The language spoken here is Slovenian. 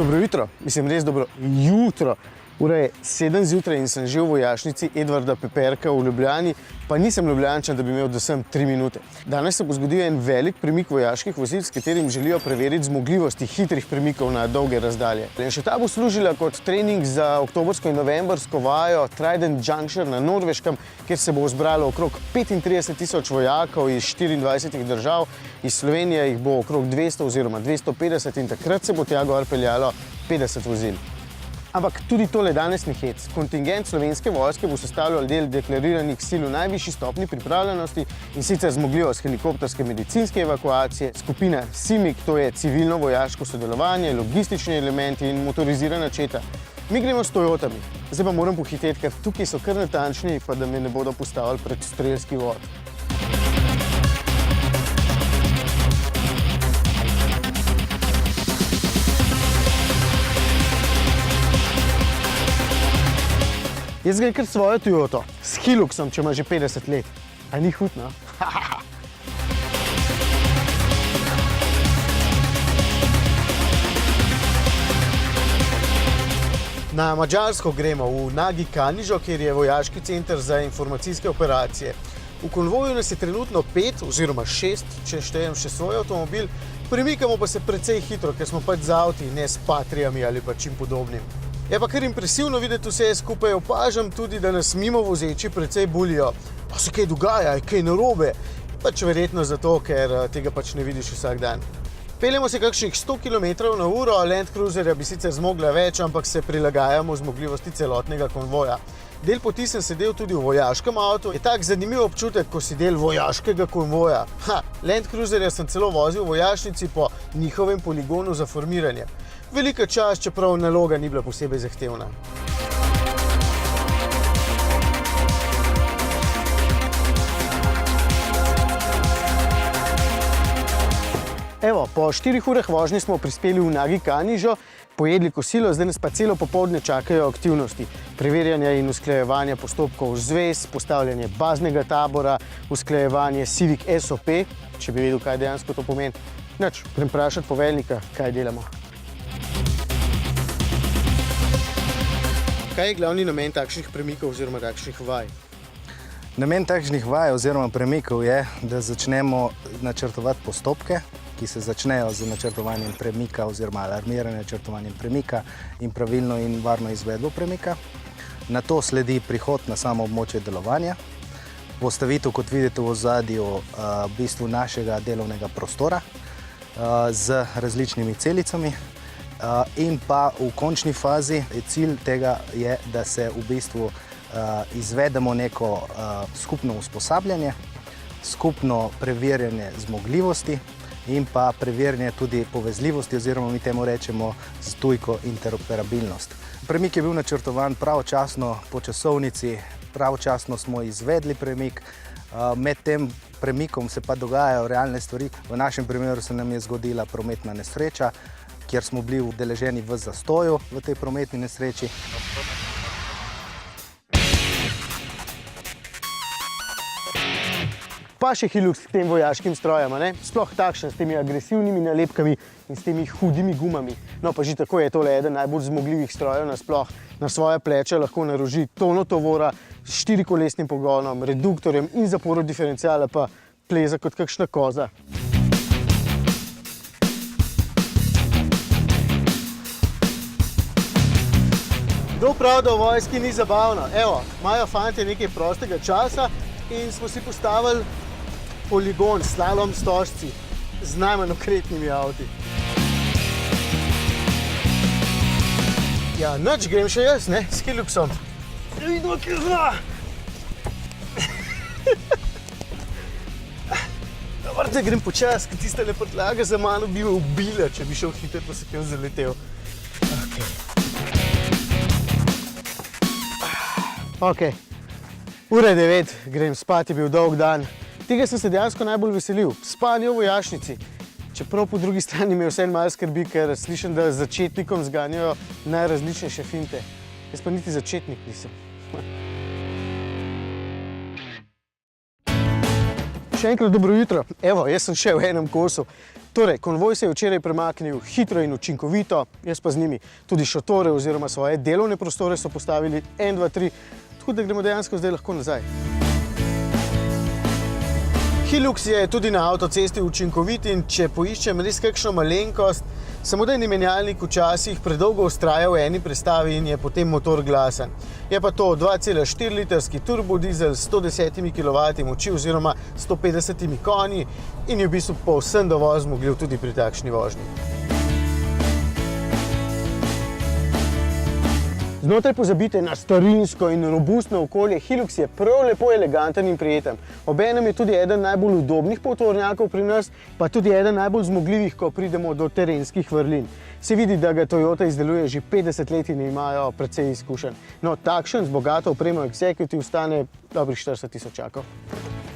Dobro jutro, mislim res dobro jutro. Ura je 7 zjutraj in sem že v vojašnici Edvarda Peperka v Ljubljani, pa nisem Ljubljančan, da bi imel do sem 3 minute. Danes se bo zgodil en velik premik vojaških vozil, s katerim želijo preveriti zmogljivosti hitrih premikov na dolge razdalje. In še ta bo služila kot trening za oktobrsko in novembrsko vajo Trident Juncture na Norveškem, kjer se bo zbralo okrog 35.000 vojakov iz 24 držav. Iz Slovenije jih bo okrog 200 oziroma 250 in takrat se bo tja gor peljalo 50 vozil. Ampak tudi tole danes ni hec. Kontingent slovenske vojske bo sestavljal del deklariranih sil v najvišji stopnji pripravljenosti in sicer zmogljivost helikopterske medicinske evakuacije, skupina CIMIC, to je civilno-vojaško sodelovanje, logistični elementi in motorizirana četa. Mi gremo s Toyotami. Zdaj pa moram pohiteti, ker tukaj so kar natančni, pa da me ne bodo postavili pred strelski vod. Jaz gre kar svojo Toyoto, s Hiluxom, če ima že 50 let. A ni hud, no? Na Madžarsko gremo, v Nagi Kanižo, kjer je vojaški center za informacijske operacije. V konvoju nas je trenutno 5 oziroma 6, če štejem še svoj avtomobil, premikamo pa se precej hitro, ker smo pač z avti, ne s patrijami ali pa čim podobnim. Je pa kar impresivno videti vse skupaj, opažam tudi, da nas mimo vozeči precej bulijo. Pa se kaj dogaja, je kaj narobe? Pač verjetno zato, ker tega pač ne vidiš vsak dan. Peljemo se kakšnih 100 km/h, Land Cruiserja bi sicer zmogla več, ampak se prilagajamo zmogljivosti celotnega konvoja. Del poti sem sedel tudi v vojaškem avtu. Je tak zanimiv občutek, ko si del vojaškega konvoja. Land Cruiserja sem celo vozil v vojašnici po njihovem poligonu za formiranje. Velika čast, čeprav naloga ni bila posebej zahtevna. Evo, po 4 urah vožnje smo prispeli v Nagi Kanižo, pojedli kosilo, zdaj nas pa celo popoldne čakajo aktivnosti. Preverjanja in usklajevanja postopkov zvez, postavljanje baznega tabora, usklajevanje Civic SOP, če bi vedel, kaj dejansko to pomeni. Nič, grem vprašati poveljnika, kaj delamo. Kaj je glavni namen takšnih premikov oziroma takšnih vaj? Namen takšnih vaj oziroma premikov je, da začnemo načrtovati postopke, ki se začnejo z načrtovanjem premika oziroma alarmiranja načrtovanjem premika in pravilno in varno izvedbo premika. Nato sledi prihod na samo območje delovanja, postavitev, kot vidite v ozadju, v bistvu našega delovnega prostora z različnimi celicami. In pa v končni fazi cilj tega je, da se v bistvu izvedemo neko skupno usposabljanje, skupno preverjanje zmogljivosti in pa preverjanje tudi povezljivosti oziroma mi temu rečemo z tujko interoperabilnost. Premik je bil načrtovan pravočasno po časovnici, pravočasno smo izvedli premik, med tem premikom se pa dogajajo realne stvari. V našem primeru se nam je zgodila prometna nesreča, kjer smo bili udeleženi v zastoju v tej prometni nesreči. Pa še Hilux s tem vojaškim strojem, ne? Sploh takšen, s temi agresivnimi nalepkami in s temi hudimi gumami. No, pa že tako je tole eden najbolj zmogljivih strojev nasploh. Na svoje pleče lahko naroži tono tovora s 4-kolesnim pogonom, reduktorjem in zaporo diferenciala pa pleza kot kakšna koza. Kdo prav, da v vojski ni zabavno? Evo, imajo fantje nekaj prostega časa in smo si postavili poligon slalom stožci z najmanj okretnimi avti. Ja, nič, grem še jaz, ne, s Hiluxom. Da vidimo, kje zna. Vrte, grem počas, ker tista prtljaga za mano bi me ubila, če bi šel hiter, pa se kam zaletel. Ok, ura je 9, grem spat, je bil dolg dan. Tega sem se dejansko najbolj veselil, spanje v vojašnici. Čeprav po drugi strani me vseeno malo skrbi, ker slišim, da začetnikom zganjajo najrazličnejše finte. Jaz pa niti začetnik nisem. Še enkrat dobro jutro. Evo, jaz sem še v enem kosu. Torej, konvoj se je včeraj premaknil hitro in učinkovito, jaz pa z njimi tudi šotore oziroma svoje delovne prostore so postavili 1, 2, 3, tako da gremo dejansko zdaj lahko nazaj. Hilux je tudi na avtocesti učinkovit in če poiščem res kakšno malenkost, samodejni menjalnik včasih predolgo vztraja v eni prestavi in je potem motor glasen. Je pa to 2,4 litrski turbodizel s 110 kW moči oziroma 150 konji in je v bistvu povsem dovolj zmogljiv tudi pri takšni vožnji. Znotraj pozabite na starinsko in robustno okolje, Hilux je prav lepo eleganten in prijeten. Obenem je tudi eden najbolj udobnih poltovornjakov pri nas, pa tudi eden najbolj zmogljivih, ko pridemo do terenskih vrlin. Se vidi, da ga Toyota izdeluje že 50 let in imajo precej izkušenj. No, takšen z bogato opremo Executive stane dobrih 40 000.